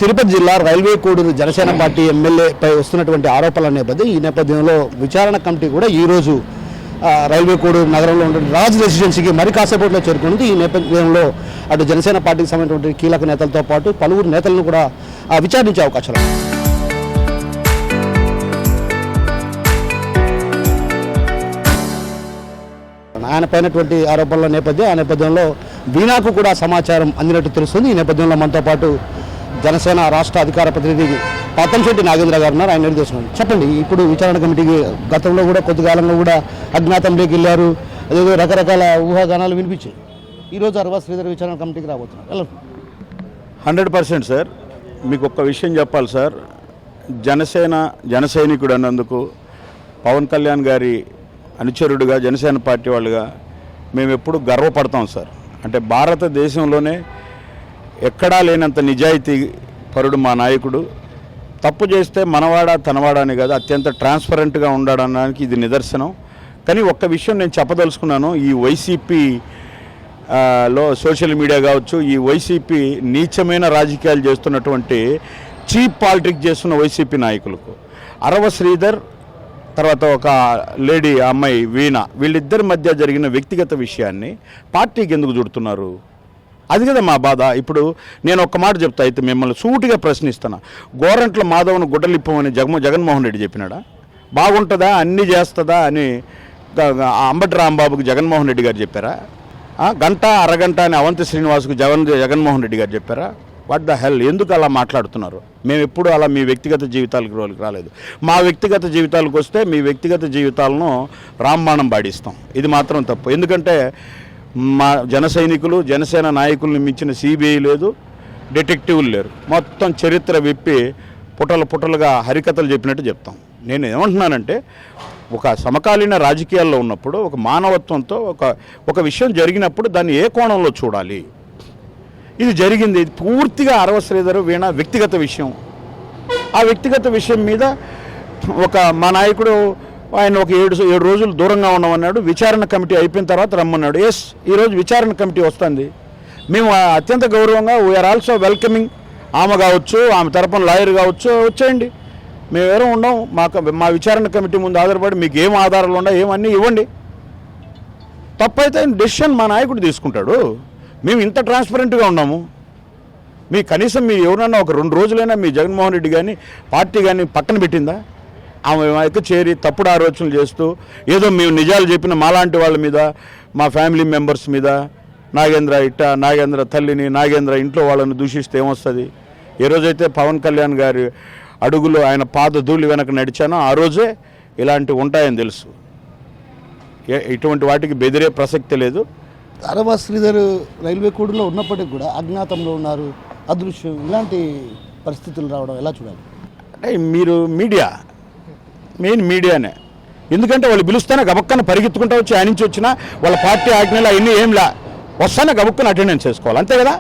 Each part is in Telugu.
తిరుపతి జిల్లా రైల్వే కోడూరు జనసేన పార్టీ ఎమ్మెల్యేపై వస్తున్నటువంటి ఆరోపణల నేపథ్యం ఈ నేపథ్యంలో విచారణ కమిటీ కూడా ఈరోజు రైల్వే కోడూరు నగరంలో ఉన్న రాజ్ రెసిడెన్సీకి మరి కాసేపట్లో చేరుకుంది. ఈ నేపథ్యంలో అటు జనసేన పార్టీకి సంబంధించినటువంటి కీలక నేతలతో పాటు పలువురు నేతలను కూడా విచారించే అవకాశాలు. ఆయన పైనటువంటి ఆరోపణల నేపథ్యంలో వీణాకు కూడా సమాచారం అందినట్టు తెలుస్తుంది. ఈ నేపథ్యంలో మనతో పాటు జనసేన రాష్ట్ర అధికార ప్రతినిధి పతంశెట్టి నాగేంద్ర గారు ఉన్నారు. ఆయన తెలుసుకున్నాను. చెప్పండి, ఇప్పుడు విచారణ కమిటీకి గతంలో కూడా కొద్దికాలంలో కూడా అజ్ఞాతంలోకి వెళ్ళారు, అదేదో రకరకాల ఊహాగానాలు వినిపించాయి. ఈరోజు అరవా శ్రీధర్ విచారణ కమిటీకి రాబోతున్నారు. 100% సార్. మీకు ఒక్క విషయం చెప్పాలి సార్. జన సైనికుడు అన్నందుకు పవన్ కళ్యాణ్ గారి అనుచరుడుగా జనసేన పార్టీ వాళ్ళుగా మేము ఎప్పుడు గర్వపడతాం సార్. అంటే భారతదేశంలోనే ఎక్కడా లేనంత నిజాయితీ పరుడు మా నాయకుడు. తప్పు చేస్తే మనవాడా తనవాడా అని కాదు, అత్యంత ట్రాన్స్పరెంట్గా ఉండడానికి ఇది నిదర్శనం. కానీ ఒక్క విషయం నేను చెప్పదలుచుకున్నాను. ఈ వైసీపీ లో సోషల్ మీడియా కావచ్చు, ఈ వైసీపీ నీచమైన రాజకీయాలు చేస్తున్నటువంటి చీప్ పాలిటిక్స్ చేస్తున్న వైసీపీ నాయకులకు అరవ శ్రీధర్ తర్వాత ఒక లేడీ అమ్మాయి వీణ, వీళ్ళిద్దరి మధ్య జరిగిన వ్యక్తిగత విషయాన్ని పార్టీకి ఎందుకు చుడుతున్నారు? అది కదా మా బాధ. ఇప్పుడు నేను ఒక్క మాట చెప్తా, అయితే మిమ్మల్ని సూటిగా ప్రశ్నిస్తున్నా. గోరంట్ల మాధవను గుడ్డలిప్పమని జగన్మోహన్ రెడ్డి చెప్పినాడా? బాగుంటుందా, అన్నీ చేస్తుందా అని అంబటి రాంబాబుకి జగన్మోహన్ రెడ్డి గారు చెప్పారా? గంట అరగంట అని అవంతి శ్రీనివాస్కు జగన్మోహన్ రెడ్డి గారు చెప్పారా? వాట్ ద హెల్, ఎందుకు అలా మాట్లాడుతున్నారు? మేము ఎప్పుడు అలా మీ వ్యక్తిగత జీవితాలకు రాలేదు. మా వ్యక్తిగత జీవితాలకు వస్తే మీ వ్యక్తిగత జీవితాలను రాంబాణం పాడిస్తాం. ఇది మాత్రం తప్పు. ఎందుకంటే మా జన సైనికులు జనసేన నాయకుల్ని మించిన సిబిఐ లేదు, డిటెక్టివ్లు లేరు. మొత్తం చరిత్ర విప్పి పుటలుగా హరికథలు చెప్పినట్టు చెప్తాం. నేను ఏమంటున్నానంటే, ఒక సమకాలీన రాజకీయాల్లో ఉన్నప్పుడు ఒక మానవత్వంతో ఒక విషయం జరిగినప్పుడు దాన్ని ఏ కోణంలో చూడాలి. ఇది జరిగింది, ఇది పూర్తిగా అరవ శ్రీధర్ వీణ వ్యక్తిగత విషయం. ఆ వ్యక్తిగత విషయం మీద మా నాయకుడు ఆయన ఒక 7 రోజులు దూరంగా ఉండమన్నాడు. విచారణ కమిటీ అయిపోయిన తర్వాత రమ్మన్నాడు. ఈరోజు విచారణ కమిటీ వస్తుంది. మేము అత్యంత గౌరవంగా వీఆర్ ఆల్సో వెల్కమింగ్. ఆమె కావచ్చు, ఆమె తరపున లాయర్ కావచ్చు, వచ్చేయండి. మేము ఎవరో ఉండం. మా విచారణ కమిటీ ముందు ఆధారపడి మీకు ఏం ఆధారాలు ఉండవు, ఏమన్నీ ఇవ్వండి. తప్పైతే డెసిషన్ మా నాయకుడు తీసుకుంటాడు. మేము ఇంత ట్రాన్స్పరెంట్గా ఉన్నాము. కనీసం మీరు ఎవరన్నా ఒక 2 రోజులైనా మీ జగన్మోహన్ రెడ్డి కానీ పార్టీ కానీ పక్కన పెట్టిందా? ఆమె యొక్క చేరి తప్పుడు ఆలోచనలు చేస్తూ ఏదో మేము నిజాలు చెప్పిన మాలాంటి వాళ్ళ మీద, మా ఫ్యామిలీ మెంబర్స్ మీద, నాగేంద్ర తల్లిని, నాగేంద్ర ఇంట్లో వాళ్ళని దూషిస్తే ఏమొస్తుంది? ఏ రోజైతే పవన్ కళ్యాణ్ గారి అడుగులు ఆయన పాదధూళి వెనక నడిచానో ఆ రోజే ఇలాంటివి ఉంటాయని తెలుసు. ఇటువంటి వాటికి బెదిరే ప్రసక్తి లేదు. అరవ శ్రీధర్ రైల్వే కోడూరులో ఉన్నప్పటికీ కూడా అజ్ఞాతంలో ఉన్నారు, అదృశ్యం, ఇలాంటి పరిస్థితులు రావడం ఎలా చూడాలి? అంటే మీరు మెయిన్ మీడియానే. ఎందుకంటే వాళ్ళు పిలుస్తానే గబక్కన పరిగెత్తుకుంటూ వచ్చి ఆయన నుంచి వచ్చినా వాళ్ళ పార్టీ ఆజ్ఞలు అవన్నీ ఏంలా వస్తానే గబక్కన అటెండెన్స్ చేసుకోవాలి, అంతే కదా.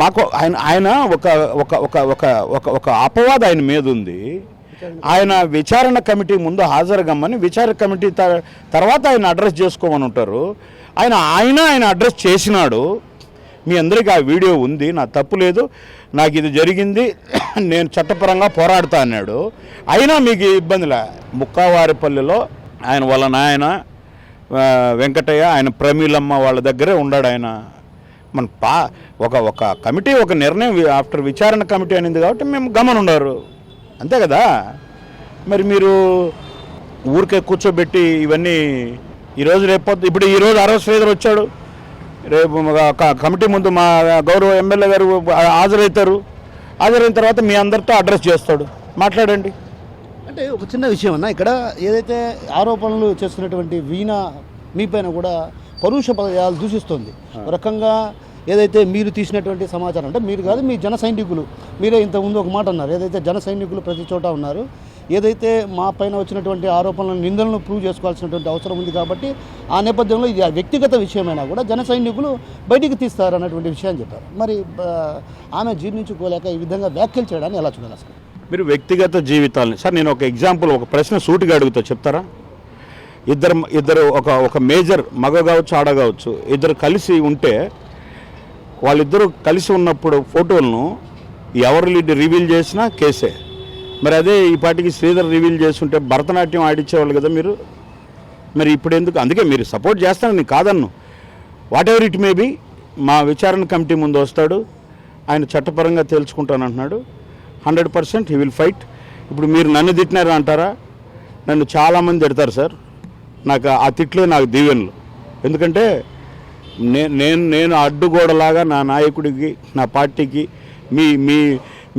మాకు ఆయన ఒక అపవాద ఆయన మీద ఉంది. ఆయన విచారణ కమిటీ ముందు హాజరుగమ్మని, విచారణ కమిటీ తర్వాత ఆయన అడ్రస్ చేసుకోమని ఉంటారు. ఆయన అడ్రస్ చేసినాడు. మీ అందరికీ ఆ వీడియో ఉంది. నా తప్పు లేదు, నాకు ఇది జరిగింది, నేను చట్టపరంగా పోరాడుతా అన్నాడు. అయినా మీకు ఇబ్బందిలే. ముక్కావారిపల్లిలో వాళ్ళ నాయన వెంకటయ్య, ఆయన ప్రమీలమ్మ వాళ్ళ దగ్గరే ఉన్నాడు. ఆయన మన ఒక కమిటీ ఒక నిర్ణయం ఆఫ్టర్ విచారణ కమిటీ అనింది కాబట్టి మేము గమనుండారు, అంతే కదా. మరి మీరు ఊరికే కూర్చోబెట్టి ఇవన్నీ ఈరోజు ఇప్పుడు ఈరోజు అరవ శ్రీధర్ వచ్చాడు, రేపు కమిటీ ముందు మా గౌరవ ఎమ్మెల్యే గారు హాజరైన తర్వాత మీ అందరితో అడ్రస్ చేస్తాడు, మాట్లాడండి. అంటే ఒక చిన్న విషయం అన్న, ఇక్కడ ఏదైతే ఆరోపణలు చేస్తున్నటువంటి వీణ మీపైన కూడా పరుష పదయాలు దూషిస్తుంది. ఒక రకంగా ఏదైతే మీరు తీసినటువంటి సమాచారం, అంటే మీరు కాదు, మీ జన సైనికులు, మీరే ఇంతకుముందు ఒక మాట అన్నారు, ఏదైతే జన సైనికులు ప్రతి చోట ఉన్నారు, ఏదైతే మా పైన వచ్చినటువంటి ఆరోపణలను, నిందలను ప్రూవ్ చేసుకోవాల్సినటువంటి అవసరం ఉంది కాబట్టి ఆ నేపథ్యంలో ఇది వ్యక్తిగత విషయమైనా కూడా జన సైనికులు బయటికి తీస్తారు అన్నటువంటి విషయాన్ని చెప్పారు. మరి ఆమె జీర్ణించుకోలేక ఈ విధంగా వ్యాఖ్యలు చేయడాన్ని ఎలా చూడాలి అసలు? మీరు వ్యక్తిగత జీవితాలని సార్, నేను ఒక ఎగ్జాంపుల్, ఒక ప్రశ్న సూటిగా అడుగుతా, చెప్తారా? ఇద్దరు ఒక మేజర్, మగ కావచ్చు ఆడ కావచ్చు, ఇద్దరు కలిసి ఉంటే వాళ్ళిద్దరూ కలిసి ఉన్నప్పుడు ఫోటోలను ఎవరు రివీల్ చేసినా కేసే. మరి అదే ఈ పాటికి శ్రీధర్ రివీల్ చేస్తుంటే భరతనాట్యం ఆడిచ్చేవాళ్ళు కదా మీరు. మరి ఇప్పుడు ఎందుకు? అందుకే మీరు సపోర్ట్ చేస్తానని కాదన్ను. Whatever it may be, మా విచారణ కమిటీ ముందు వస్తాడు, ఆయన చట్టపరంగా తేల్చుకుంటానంటున్నాడు. 100% హీ విల్ ఫైట్. ఇప్పుడు మీరు నన్ను తిట్టినారు అంటారా? నన్ను చాలామంది తిడతారు సార్. నాకు ఆ తిట్లే నాకు దీవెనలు. ఎందుకంటే నేను అడ్డుగోడలాగా నా నాయకుడికి, నా పార్టీకి, మీ మీ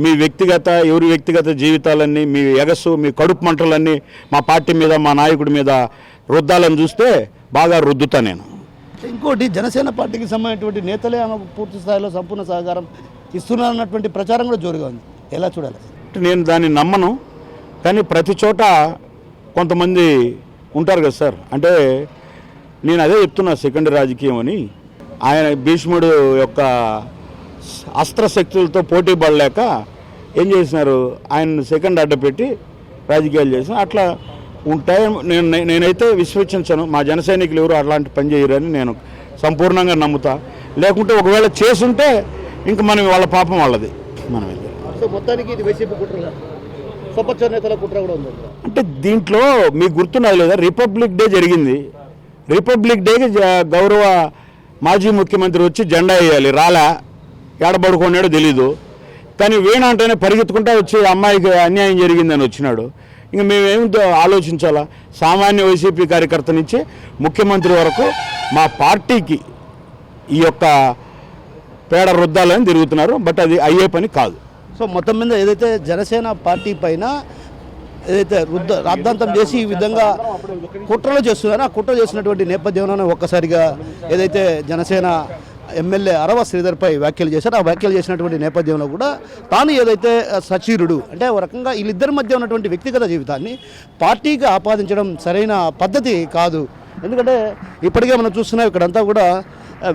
మీ వ్యక్తిగత ఎవరి వ్యక్తిగత జీవితాలన్నీ, మీ ఎగస్సు, మీ కడుపు మంటలన్నీ మా పార్టీ మీద, మా నాయకుడి మీద రుద్దాలని చూస్తే బాగా రుద్దుతా నేను. ఇంకోటి, జనసేన పార్టీకి సంబంధించినటువంటి నేతలే ఆమె పూర్తి స్థాయిలో సంపూర్ణ సహకారం ఇస్తున్నారన్నటువంటి ప్రచారం కూడా జోరుగా ఉంది. ఎలా చూడాలి? నేను దాన్ని నమ్మను, కానీ ప్రతి చోట కొంతమంది ఉంటారు కదా సార్. అంటే నేను అదే చెప్తున్నా, సెకండ్ రాజకీయం అని. ఆయన భీష్ముడు యొక్క అస్త్రశక్తులతో పోటీ పడలేక ఏం చేసినారు, ఆయన సెకండ్ అడ్డపెట్టి రాజకీయాలు చేసిన. అట్లా ఉంటాయి. నేనైతే విశ్వసించను, మా జన సైనికులు ఎవరు అలాంటి పని చేయరని నేను సంపూర్ణంగా నమ్ముతా. లేకుంటే ఒకవేళ చేసుంటే ఇంక మనం వాళ్ళ పాపం వాళ్ళది. మనం మొత్తానికి ఇది వైసీపీ కుట్ర, స్వపక్ష నేతల కుట్ర కూడా ఉంది. అంటే దీంట్లో మీకు గుర్తున్నది లేదా, రిపబ్లిక్ డే జరిగింది. రిపబ్లిక్ డేకి గౌరవ మాజీ ముఖ్యమంత్రి వచ్చి జెండా వేయాలి, రాలా, ఏడబడుకున్నాడో తెలీదు. కానీ వీణ అంటేనే పరిగెత్తుకుంటా వచ్చి అమ్మాయికి అన్యాయం జరిగిందని వచ్చినాడు. ఇంక మేమేమిటో ఆలోచించాలా? సామాన్య వైసీపీ కార్యకర్త నుంచి ముఖ్యమంత్రి వరకు మా పార్టీకి ఈ యొక్క పేడ రుద్దాలని తిరుగుతున్నారు. బట్ అది అయ్యే పని కాదు. సో మొత్తం మీద ఏదైతే జనసేన పార్టీ పైన ఏదైతే రాద్ధాంతం చేసి ఈ విధంగా కుట్రలు చేస్తున్నారో, ఆ కుట్ర చేసినటువంటి నేపథ్యంలోనే ఒక్కసారిగా ఏదైతే జనసేన ఎమ్మెల్యే అరవ శ్రీధర్పై వ్యాఖ్యలు చేశారు. ఆ వ్యాఖ్యలు చేసినటువంటి నేపథ్యంలో కూడా తాను ఏదైతే సచీరుడు అంటే ఒక రకంగా వీళ్ళిద్దరి మధ్య ఉన్నటువంటి వ్యక్తిగత జీవితాన్ని పార్టీకి ఆపాదించడం సరైన పద్ధతి కాదు. ఎందుకంటే ఇప్పటికే మనం చూస్తున్నాం, ఇక్కడంతా కూడా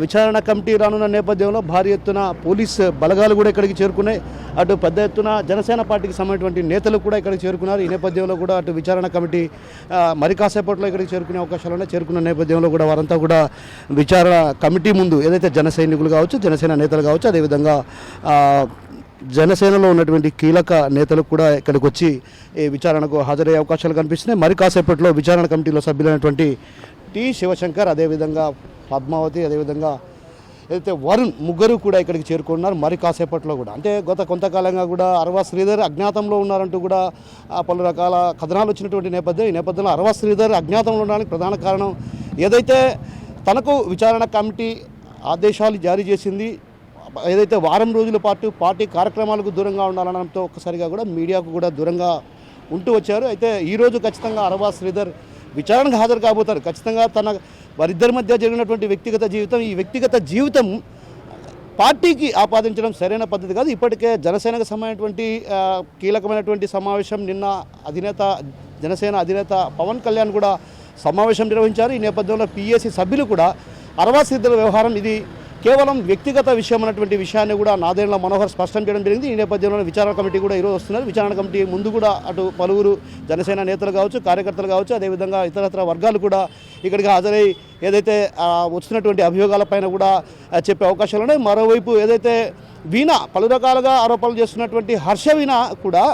విచారణ కమిటీ రానున్న నేపథ్యంలో భారీ ఎత్తున పోలీస్ బలగాలు కూడా ఇక్కడికి చేరుకున్నాయి. అటు పెద్ద ఎత్తున జనసేన పార్టీకి సంబంధించినటువంటి నేతలు కూడా ఇక్కడికి చేరుకున్నారు. ఈ నేపథ్యంలో కూడా అటు విచారణ కమిటీ మరి కాసేపట్లో ఇక్కడికి చేరుకునే అవకాశాలు ఉన్నాయి. చేరుకున్న నేపథ్యంలో కూడా వారంతా కూడా విచారణ కమిటీ ముందు ఏదైతే జన సైనికులు కావచ్చు, జనసేన నేతలు కావచ్చు, అదేవిధంగా జనసేనలో ఉన్నటువంటి కీలక నేతలు కూడా ఇక్కడికి వచ్చి ఈ విచారణకు హాజరయ్యే అవకాశాలు కనిపిస్తున్నాయి. మరి కాసేపట్లో విచారణ కమిటీలో సభ్యులైనటువంటి టి శివశంకర్, అదేవిధంగా పద్మావతి, అదేవిధంగా ఏదైతే వరుణ్, ముగ్గురు కూడా ఇక్కడికి చేరుకున్నారు. మరి కాసేపట్లో కూడా అంటే కొంతకాలంగా కూడా అరవ శ్రీధర్ అజ్ఞాతంలో ఉన్నారంటూ కూడా పలు రకాల కథనాలు వచ్చినటువంటి నేపథ్యం. ఈ నేపథ్యంలో అరవ శ్రీధర్ అజ్ఞాతంలో ఉండడానికి ప్రధాన కారణం ఏదైతే తనకు విచారణ కమిటీ ఆదేశాలు జారీ చేసింది, ఏదైతే వారం రోజుల పాటు పార్టీ కార్యక్రమాలకు దూరంగా ఉండాలనడంతో ఒక్కసారిగా కూడా మీడియాకు కూడా దూరంగా ఉంటూ వచ్చారు. అయితే ఈరోజు ఖచ్చితంగా అరవ శ్రీధర్ విచారణకు హాజరు కాబోతారు. ఖచ్చితంగా వారిద్దరి మధ్య జరిగినటువంటి వ్యక్తిగత జీవితం, ఈ వ్యక్తిగత జీవితం పార్టీకి ఆపాదించడం సరైన పద్ధతి కాదు. ఇప్పటికే జనసేనకు సంబంధించినటువంటి కీలకమైనటువంటి సమావేశం నిన్న జనసేన అధినేత పవన్ కళ్యాణ్ కూడా సమావేశం నిర్వహించారు. ఈ నేపథ్యంలో పిఎస్సి సభ్యులు కూడా అరవ శ్రీధర్ వ్యవహారం ఇది కేవలం వ్యక్తిగత విషయం అన్నటువంటి విషయాన్ని కూడా నాదెండ్ల మనోహర్ స్పష్టం చేయడం జరిగింది. ఈ నేపథ్యంలో విచారణ కమిటీ కూడా ఈరోజు వస్తున్నారు. విచారణ కమిటీ ముందు కూడా అటు పలువురు జనసేన నేతలు కావచ్చు, కార్యకర్తలు కావచ్చు, అదేవిధంగా ఇతరత్ర వర్గాలు కూడా ఇక్కడికి హాజరై ఏదైతే వస్తున్నటువంటి అభియోగాలపైన కూడా చెప్పే అవకాశాలు ఉన్నాయి. మరోవైపు ఏదైతే వీణ పలు రకాలుగా ఆరోపణలు చేస్తున్నటువంటి హర్ష వీణ కూడా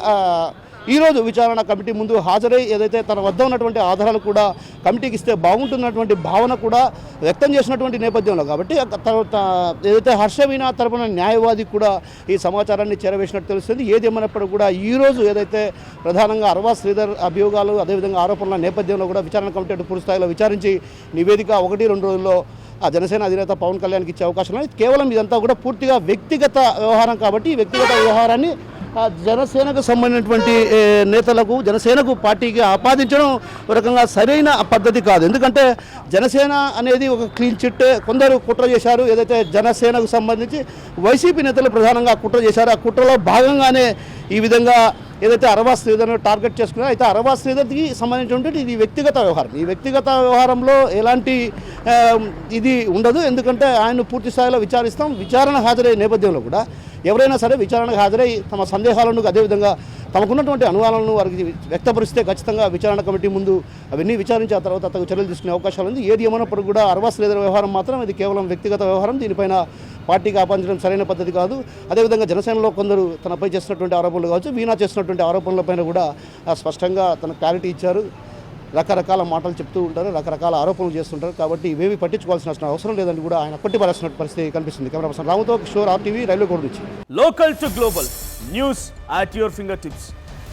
ఈరోజు విచారణ కమిటీ ముందు హాజరై ఏదైతే తన వద్ద ఉన్నటువంటి ఆధారాలు కూడా కమిటీకి ఇస్తే బాగుంటున్నటువంటి భావన కూడా వ్యక్తం చేసినటువంటి నేపథ్యంలో కాబట్టి ఏదైతే హర్షవీణ తరపున న్యాయవాది కూడా ఈ సమాచారాన్ని చేరవేసినట్టు తెలుస్తుంది. ఏదేమైనప్పటికీ కూడా ఈరోజు ఏదైతే ప్రధానంగా అరవ శ్రీధర్ అభియోగాలు, అదేవిధంగా ఆరోపణల నేపథ్యంలో కూడా విచారణ కమిటీ పూర్తి స్థాయిలో విచారించి నివేదిక 1-2 రోజుల్లో జనసేన అధినేత పవన్ కళ్యాణ్కి ఇచ్చే అవకాశం ఉన్నాయి. కేవలం ఇదంతా కూడా పూర్తిగా వ్యక్తిగత వ్యవహారం కాబట్టి ఈ వ్యక్తిగత వ్యవహారాన్ని జనసేనకు సంబంధించినటువంటి నేతలకు, జనసేనకు పార్టీకి ఆపాదించడం ఒక రకంగా సరైన పద్ధతి కాదు. ఎందుకంటే జనసేన అనేది ఒక క్లీన్ చిట్. కొందరు కుట్ర చేశారు, ఏదైతే జనసేనకు సంబంధించి వైసీపీ నేతలు ప్రధానంగా కుట్ర చేశారు. ఆ కుట్రలో భాగంగానే ఈ విధంగా ఏదైతే అరవ శ్రీధర్ను టార్గెట్ చేసుకున్నారో, అయితే అరవ శ్రీధర్కి సంబంధించినటువంటి ఇది వ్యక్తిగత వ్యవహారం. ఈ వ్యక్తిగత వ్యవహారంలో ఎలాంటి ఇది ఉండదు. ఎందుకంటే ఆయన్ను పూర్తి స్థాయిలో విచారిస్తాం. విచారణ హాజరయ్యే నేపథ్యంలో కూడా ఎవరైనా సరే విచారణకు హాజరై తమ సందేహాలను, అదేవిధంగా తమకున్నటువంటి అనుమానాలను వారికి వ్యక్తపరిస్తే ఖచ్చితంగా విచారణ కమిటీ ముందు అవన్నీ విచారించి ఆ తర్వాత తగు చర్యలు తీసుకునే అవకాశాలు ఉంది. ఏది ఏమైనప్పుడు కూడా అర్వాస్ లేదర్ వ్యవహారం మాత్రం ఇది కేవలం వ్యక్తిగత వ్యవహారం. దీనిపైన పార్టీకి ఆపాదించడం సరైన పద్ధతి కాదు. అదేవిధంగా జనసేనలో కొందరు తనపై చేస్తున్నటువంటి ఆరోపణలు కావచ్చు, వీణా చేస్తున్నటువంటి ఆరోపణలపైన కూడా స్పష్టంగా తన క్లారిటీ ఇచ్చారు. రకరకాల మాటలు చెప్తూ ఉంటారు, రకరకాల ఆరోపణలు చేస్తుంటారు. కాబట్టి ఇవేవి పట్టించుకోవాల్సిన అవసరం లేదని కూడా ఆయన కొట్టిపారేస్తున్న పరిస్థితి కనిపిస్తుంది. కెమెరా పర్సన్ రాముతో కిషోర్, RTV, రైల్వే కోడ్ నుంచి. Local to global news at your fingertips.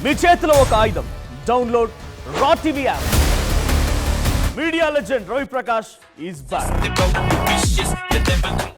మీ చేతిలో ఒక ఆయుధం. Download R TV app. Media legend Ravi Prakash is back.